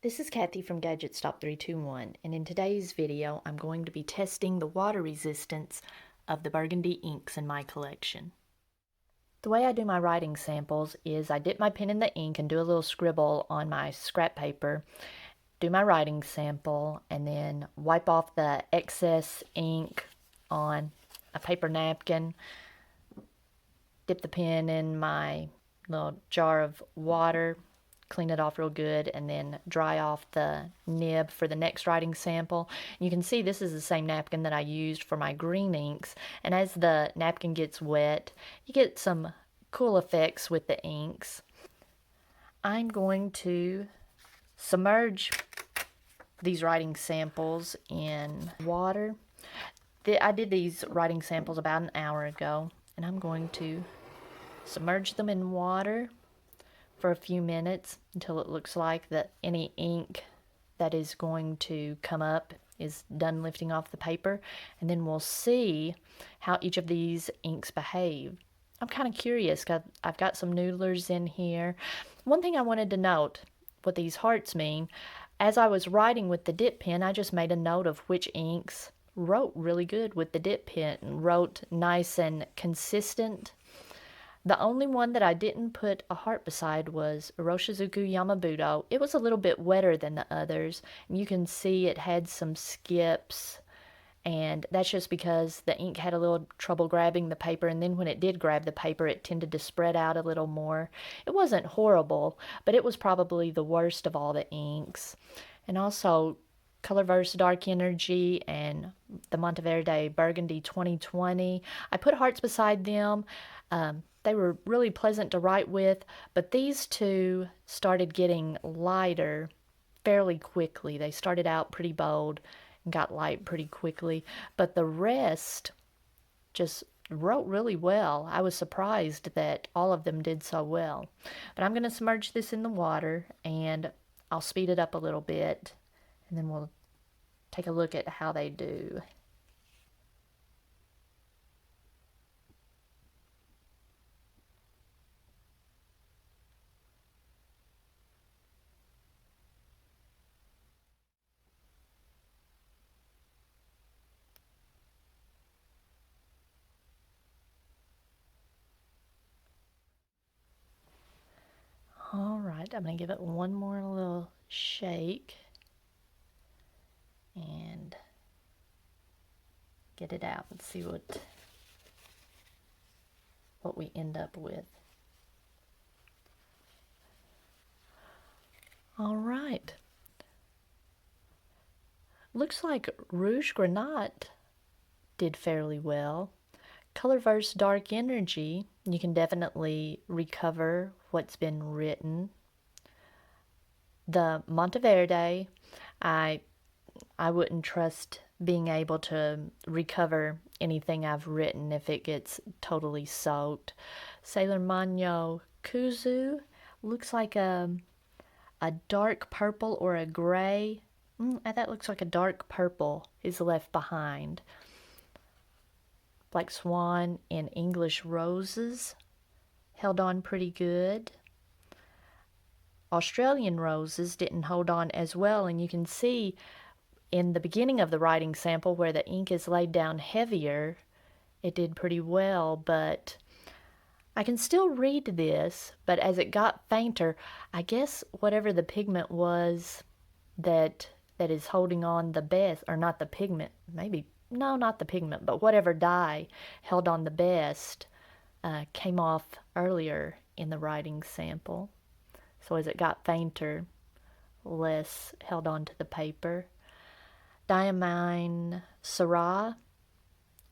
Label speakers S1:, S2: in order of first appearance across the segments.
S1: This is Kathy from Gadget Stop 321, and in today's video I'm going to be testing the water resistance of the Burgundy inks in my collection. The way I do my writing samples is I dip my pen in the ink and do a little scribble on my scrap paper, do my writing sample, and then wipe off the excess ink on a paper napkin, dip the pen in my little jar of water, clean it off real good, and then dry off the nib for the next writing sample. You can see this is the same napkin that I used for my green inks, and as the napkin gets wet, you get some cool effects with the inks. I'm going to submerge these writing samples in water. I did these writing samples about an hour ago, and I'm going to submerge them in water for a few minutes until it looks like that any ink that is going to come up is done lifting off the paper, and then we'll see how each of these inks behave. I'm kind of curious because I've got some noodlers in here. One thing I wanted to note, what these hearts mean, as I was writing with the dip pen, I just made a note of which inks wrote really good with the dip pen, wrote nice and consistent. The only one that I didn't put a heart beside was Iroshizuku Yama-budo. It was a little bit wetter than the others, and you can see it had some skips, and that's just because the ink had a little trouble grabbing the paper, and then when it did grab the paper, it tended to spread out a little more. It wasn't horrible, but it was probably the worst of all the inks. And also, Colorverse Dark Energy and the Monteverde Burgundy 2020. I put hearts beside them. They were really pleasant to write with, but these two started getting lighter fairly quickly. They started out pretty bold and got light pretty quickly, but the rest just wrote really well. I was surprised that all of them did so well. But I'm going to submerge this in the water, and I'll speed it up a little bit, and then we'll take a look at how they do. All right, I'm going to give it one more little shake and get it out and see what we end up with. All right. Looks like Rouge Granat did fairly well. Colorverse Dark Energy, you can definitely recover what's been written. The Monteverde, I wouldn't trust being able to recover anything I've written if it gets totally soaked. Sailor Manyo Kuzu looks like a dark purple or a gray. That looks like a dark purple is left behind. Black Swan and English Roses held on pretty good. Australian Roses didn't hold on as well, and you can see in the beginning of the writing sample where the ink is laid down heavier, it did pretty well, but I can still read this, but as it got fainter, I guess whatever the pigment was that is holding on the best, or not the pigment, maybe, no, not the pigment, but whatever dye held on the best came off earlier in the writing sample. So as it got fainter, less held on to the paper. Diamine Syrah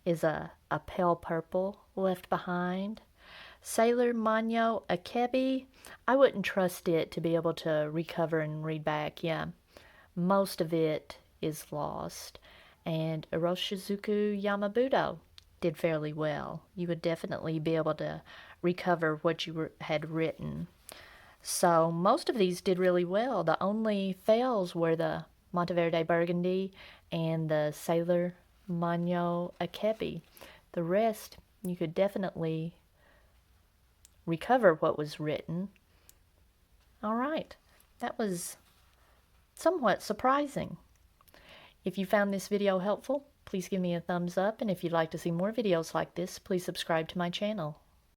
S1: is a pale purple left behind. Sailor Manyo Akebi, I wouldn't trust it to be able to recover and read back. Yeah, most of it is lost. And Iroshizuku Yama-budo did fairly well. You would definitely be able to recover what you had written. So most of these did really well. The only fails were the Monteverde Burgundy and the Sailor Manyo Akebi. The rest, you could definitely recover what was written. All right, that was somewhat surprising. If you found this video helpful, please give me a thumbs up, and if you'd like to see more videos like this, please subscribe to my channel.